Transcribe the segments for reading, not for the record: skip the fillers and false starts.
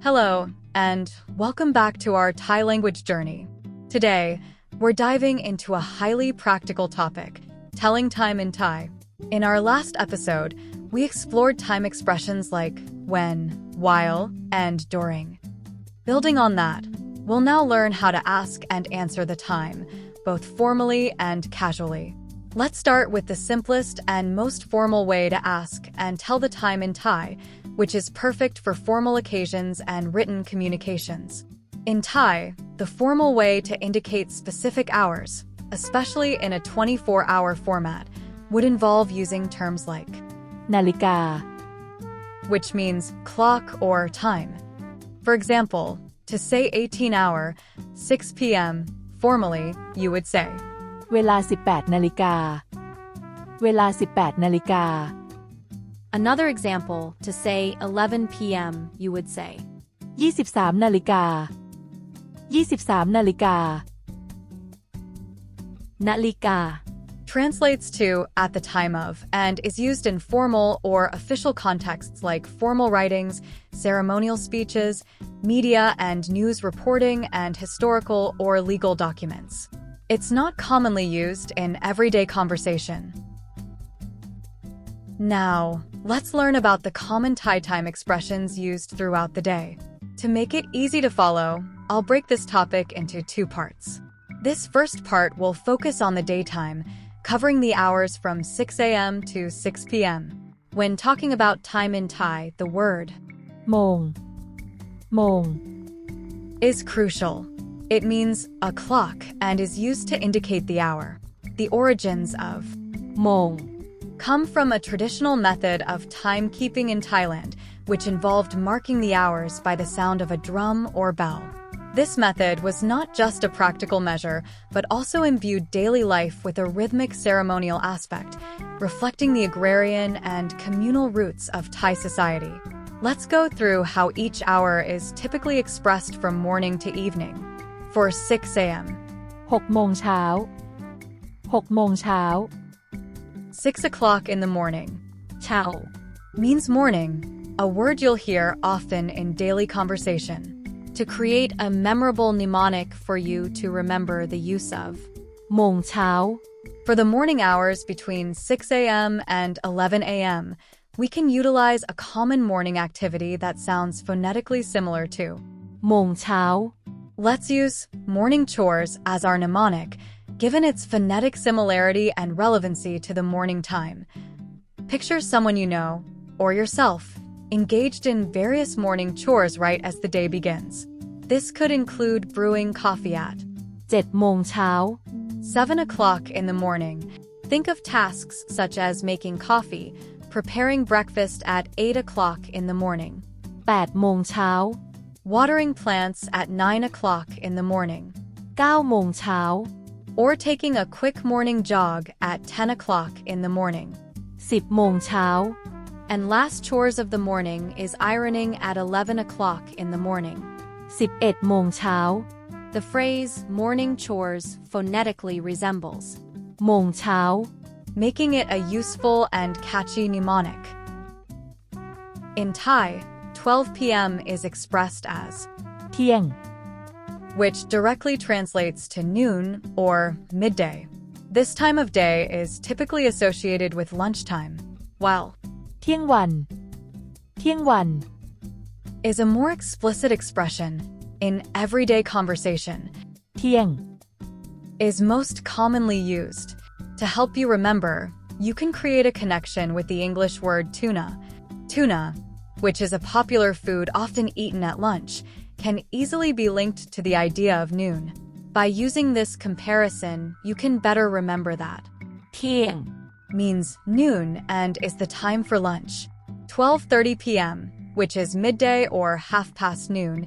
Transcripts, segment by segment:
Hello, and welcome back to our Thai language journey. Today, we're diving into a highly practical topic, telling time in Thai. In our last episode, we explored time expressions like when, while, and during. Building on that, we'll now learn how to ask and answer the time, both formally and casually. Let's start with the simplest and most formal way to ask and tell the time in Thai, which is perfect for formal occasions and written communications. In Thai, the formal way to indicate specific hours, especially in a 24-hour format, would involve using terms like นาฬิกา which means clock or time. For example, to say 18-hour, 6 p.m., formally, you would say เวลา 18 นาฬิกา เวลา 18 นาฬิกา Another example, to say 11 p.m., you would say 23 นาฬิกา 23 นาฬิกา นาฬิกา translates to at the time of and is used in formal or official contexts like formal writings, ceremonial speeches, media and news reporting, and historical or legal documents. It's not commonly used in everyday conversation. Now, let's learn about the common Thai time expressions used throughout the day. To make it easy to follow, I'll break this topic into two parts. This first part will focus on the daytime, covering the hours from 6 a.m. to 6 p.m. When talking about time in Thai, the word โมง โมง is crucial. It means a clock and is used to indicate the hour. The origins of โมง come from a traditional method of timekeeping in Thailand, which involved marking the hours by the sound of a drum or bell. This method was not just a practical measure, but also imbued daily life with a rhythmic ceremonial aspect, reflecting the agrarian and communal roots of Thai society. Let's go through how each hour is typically expressed from morning to evening. For 6 a.m. 6 โมงเช้า 6 โมงเช้า 6 o'clock in the morning เช้า means morning, a word you'll hear often in daily conversation. To create a memorable mnemonic for you to remember the use of โมงเช้า for the morning hours between 6 a.m. and 11 a.m., we can utilize a common morning activity that sounds phonetically similar to โมงเช้า Let's use morning chores as our mnemonic, given its phonetic similarity and relevancy to the morning time. Picture someone you know, or yourself, engaged in various morning chores right as the day begins. This could include brewing coffee at 7 โมงเช้า 7 o'clock in the morning. Think of tasks such as making coffee, preparing breakfast at 8 o'clock in the morning, 8 โมงเช้า watering plants at 9 o'clock in the morning, 9 โมงเช้า or taking a quick morning jog at 10 o'clock in the morning. 10 โมงเช้า And last chores of the morning is ironing at 11 o'clock in the morning. 11 โมงเช้า The phrase morning chores phonetically resembles โมงเช้า making it a useful and catchy mnemonic. In Thai, 12 p.m. is expressed as เที่ยง which directly translates to noon or midday. This time of day is typically associated with lunchtime, while เที่ยงวัน เที่ยงวัน is a more explicit expression in everyday conversation, เที่ยง is most commonly used. To help you remember, you can create a connection with the English word tuna. Tuna, which is a popular food often eaten at lunch, can easily be linked to the idea of noon. By using this comparison, you can better remember that เที่ยง means noon and is the time for lunch. 12:30 p.m., which is midday or half past noon,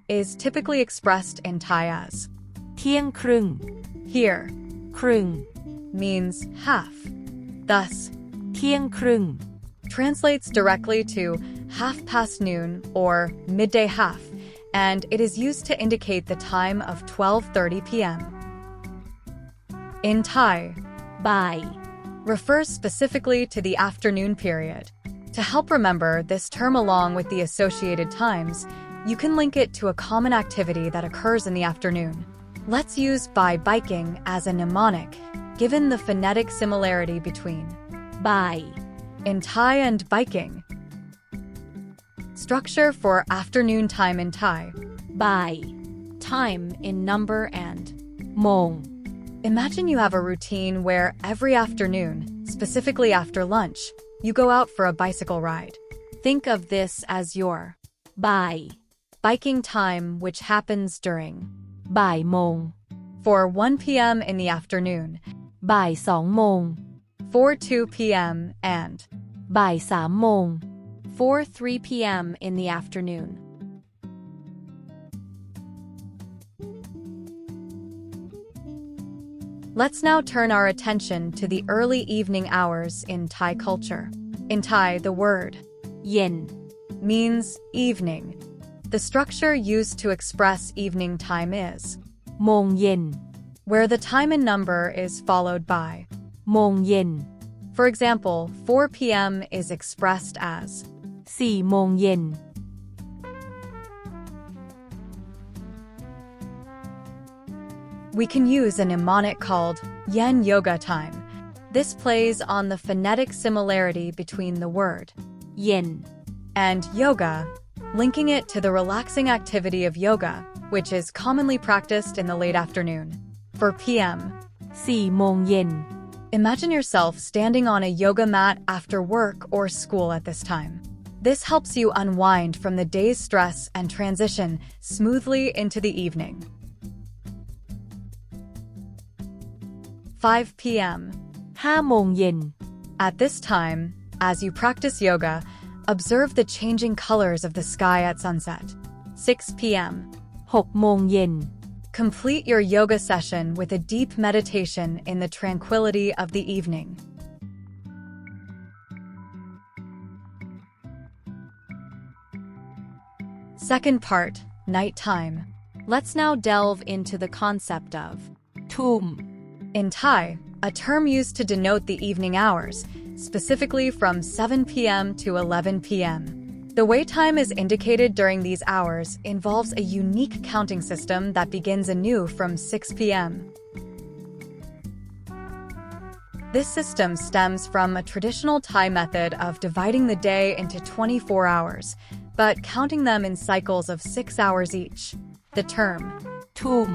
is typically expressed in Thai as เที่ยงครึ่ง here ครึ่ง means half. Thus, เที่ยงครึ่ง translates directly to half past noon or midday half, and it is used to indicate the time of 12:30 p.m. In Thai, บ่าย refers specifically to the afternoon period. To help remember this term along with the associated times, you can link it to a common activity that occurs in the afternoon. Let's use by biking as a mnemonic, given the phonetic similarity between บ่าย in Thai and biking. Structure for afternoon time in Thai. บ่าย Time in number and โมง Imagine you have a routine where every afternoon, specifically after lunch, you go out for a bicycle ride. think of this as your บ่าย biking time, which happens during บ่ายโมง for 1 p.m. in the afternoon, บ่าย2โมง for 2 p.m. and บ่าย3โมง for 3 p.m. in the afternoon. Let's now turn our attention to the early evening hours in Thai culture. In Thai, the word เย็น means evening. The structure used to express evening time is โมงเย็น where the time and number is followed by. โมงเย็น For example, 4 p.m. is expressed as 4โมงเย็น We can use a mnemonic called yen yoga time. This plays on the phonetic similarity between the word เย็น and yoga, linking it to the relaxing activity of yoga, which is commonly practiced in the late afternoon. For PM, 4โมงเย็น imagine yourself standing on a yoga mat after work or school at this time. This helps you unwind from the day's stress and transition smoothly into the evening. 5 p.m. 5โมงเย็น At this time, as you practice yoga, observe the changing colors of the sky at sunset. 6 p.m. 6โมงเย็น Complete your yoga session with a deep meditation in the tranquility of the evening. Second part, nighttime. Let's now delve into the concept of ทุ่ม In Thai, a term used to denote the evening hours, specifically from 7 p.m. to 11 p.m. The way time is indicated during these hours involves a unique counting system that begins anew from 6 p.m. This system stems from a traditional Thai method of dividing the day into 24 hours, but counting them in cycles of 6 hours each. The term ทุ่ม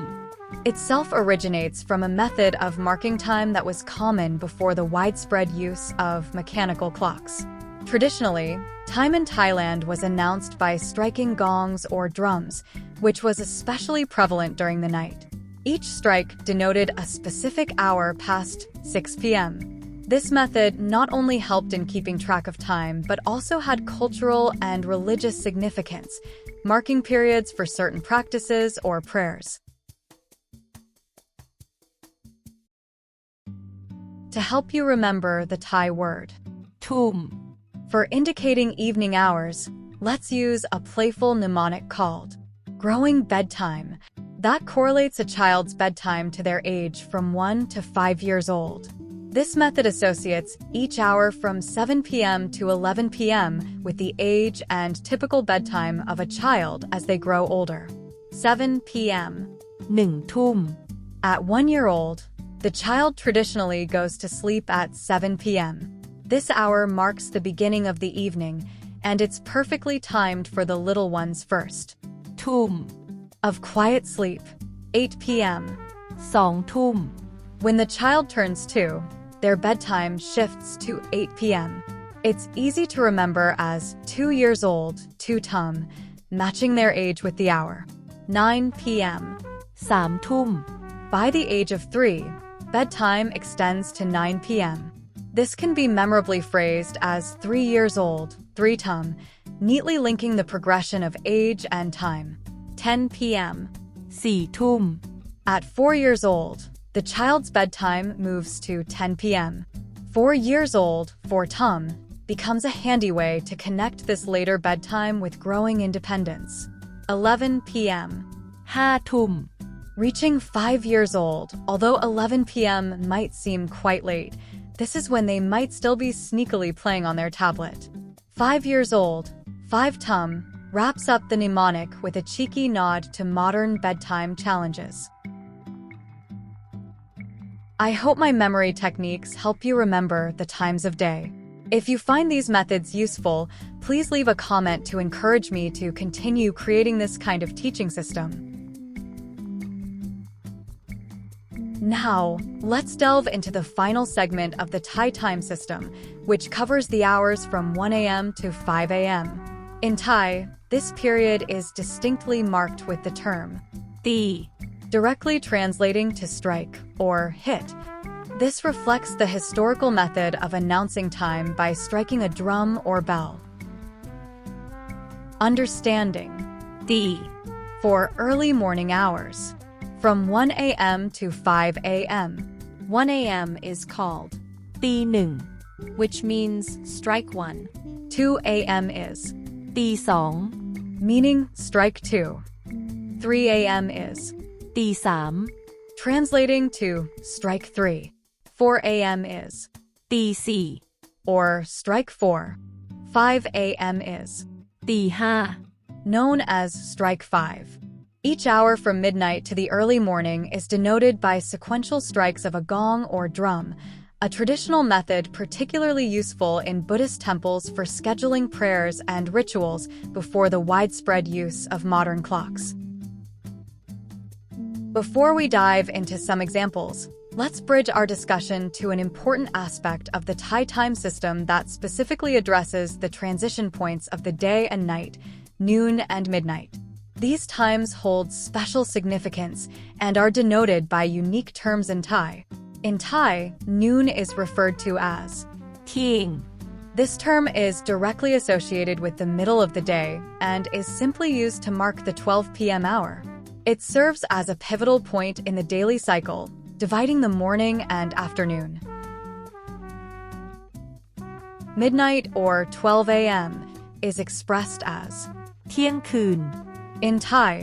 itself originates from a method of marking time that was common before the widespread use of mechanical clocks. Traditionally, time in Thailand was announced by striking gongs or drums, which was especially prevalent during the night. Each strike denoted a specific hour past 6 p.m. This method not only helped in keeping track of time, but also had cultural and religious significance, marking periods for certain practices or prayers. To help you remember the Thai word ทุ่ม for indicating evening hours, let's use a playful mnemonic called growing bedtime. That correlates a child's bedtime to their age from 1 to 5 years old. This method associates each hour from 7 p.m. to 11 p.m. with the age and typical bedtime of a child as they grow older. 7 p.m. 1ทุ่ม At 1 year old, the child traditionally goes to sleep at 7 p.m. This hour marks the beginning of the evening, and it's perfectly timed for the little ones first. ทุ่ม Of quiet sleep, 8 p.m. 2ทุ่ม When the child turns 2, their bedtime shifts to 8 p.m. It's easy to remember as 2 years old, 2 tum, matching their age with the hour. 9 p.m. 3ทุ่ม By the age of 3, bedtime extends to 9 p.m. This can be memorably phrased as 3 years old, 3 tum, neatly linking the progression of age and time. 10 p.m. 4ทุ่ม At 4 years old, the child's bedtime moves to 10 p.m. 4 years old, 4 tum, becomes a handy way to connect this later bedtime with growing independence. 11 p.m. 5ทุ่ม Reaching 5 years old, although 11 p.m. might seem quite late, this is when they might still be sneakily playing on their tablet. 5 years old, 5 tum, wraps up the mnemonic with a cheeky nod to modern bedtime challenges. I hope my memory techniques help you remember the times of day. If you find these methods useful, please leave a comment to encourage me to continue creating this kind of teaching system. Now, let's delve into the final segment of the Thai time system, which covers the hours from 1 a.m. to 5 a.m. In Thai, this period is distinctly marked with the term ตี directly translating to strike or hit. This reflects the historical method of announcing time by striking a drum or bell. Understanding ตี for early morning hours. From 1 a.m. to 5 a.m. 1 a.m. is called, ตีหนึ่ง which means strike one. 2 a.m. is, ตีสอง meaning strike 2. 3 a.m. is, ตีสาม translating to strike 3. 4 a.m. is, ตีสี่ or strike 4. 5 a.m. is, ตีห้า known as strike 5. Each hour from midnight to the early morning is denoted by sequential strikes of a gong or drum, a traditional method particularly useful in Buddhist temples for scheduling prayers and rituals before the widespread use of modern clocks. Before we dive into some examples, let's bridge our discussion to an important aspect of the Thai time system that specifically addresses the transition points of the day and night, noon and midnight. These times hold special significance and are denoted by unique terms in Thai. In Thai, noon is referred to as เที่ยง This term is directly associated with the middle of the day and is simply used to mark the 12 p.m. hour. It serves as a pivotal point in the daily cycle, dividing the morning and afternoon. Midnight or 12 a.m. is expressed as เที่ยงคืน In Thai,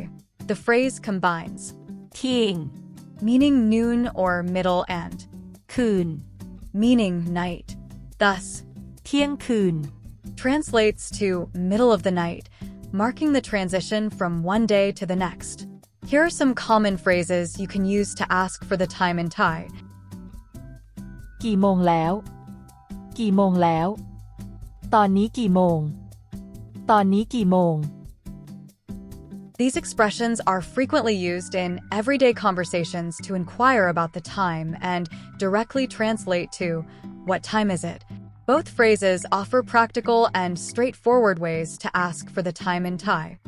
the phrase combines เที่ยง meaning noon or middle and คืน meaning night. Thus, เที่ยงคืน translates to middle of the night, marking the transition from one day to the next. Here are some common phrases you can use to ask for the time in Thai. กี่โมงแล้ว กี่โมงแล้ว ตอนนี้กี่โมง ตอนนี้กี่โมง These expressions are frequently used in everyday conversations to inquire about the time and directly translate to, what time is it? Both phrases offer practical and straightforward ways to ask for the time in Thai.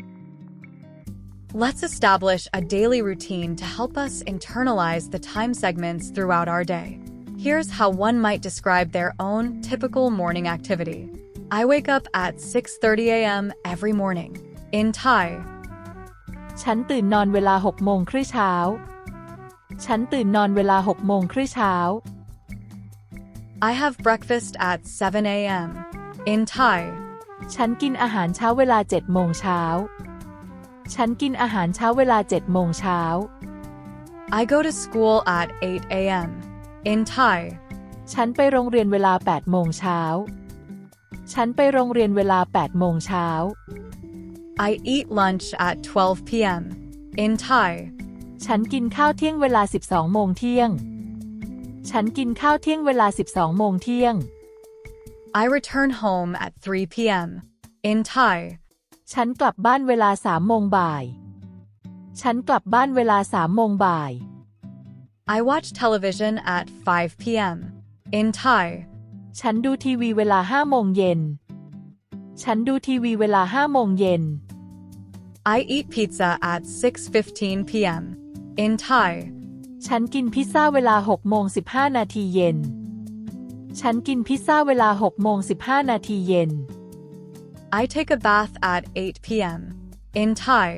Let's establish a daily routine to help us internalize the time segments throughout our day. Here's how one might describe their own typical morning activity. I wake up at 6:30 a.m. every morning. In Thai, ฉันตื่นนอนเวลา 6 โมงครึ่งเช้า ฉันตื่นนอนเวลา 6 โมงครึ่งเช้า I have breakfast at 7 a.m. In Thai, ฉันกินอาหารเช้าเวลา 7 โมงเช้า ฉันกินอาหารเช้าเวลา 7 โมงเช้า I go to school at 8 a.m. In Thai, ฉันไปโรงเรียนเวลา 8 โมงเช้า ฉันไปโรงเรียนเวลา 8 โมงเช้า I eat lunch at 12 p.m. In Thai, ฉันกินข้าวเที่ยงเวลา 12 โมงเที่ยง ฉันกินข้าวเที่ยงเวลา 12 โมงเที่ยง I return home at 3 p.m. In Thai, ฉันกลับบ้านเวลา 3 โมงบ่าย ฉันกลับบ้านเวลา 3 โมงบ่าย I watch television at 5 p.m. In Thai, ฉันดูทีวีเวลา 5 โมงเย็น ฉันดูทีวีเวลา 5 โมงเย็น I eat pizza at 6:15 p.m. In Thai, ฉันกินพิซซ่าเวลา 6 โมง 15 นาทีเย็น ฉันกินพิซซ่าเวลา 6 โมง 15 นาทีเย็น I take a bath at 8 p.m. In Thai,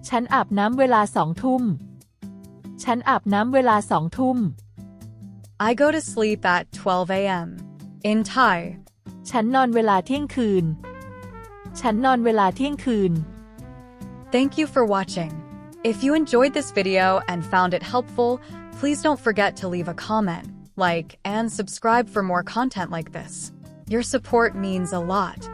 ฉันอาบน้ำเวลา 2 ทุ่ม ฉันอาบน้ำเวลา 2 ทุ่ม I go to sleep at 12 a.m. In Thai, ฉันนอนเวลาเที่ยงคืน ฉันนอนเวลาเที่ยงคืน Thank you for watching. If you enjoyed this video and found it helpful, please don't forget to leave a comment, like, and subscribe for more content like this. Your support means a lot.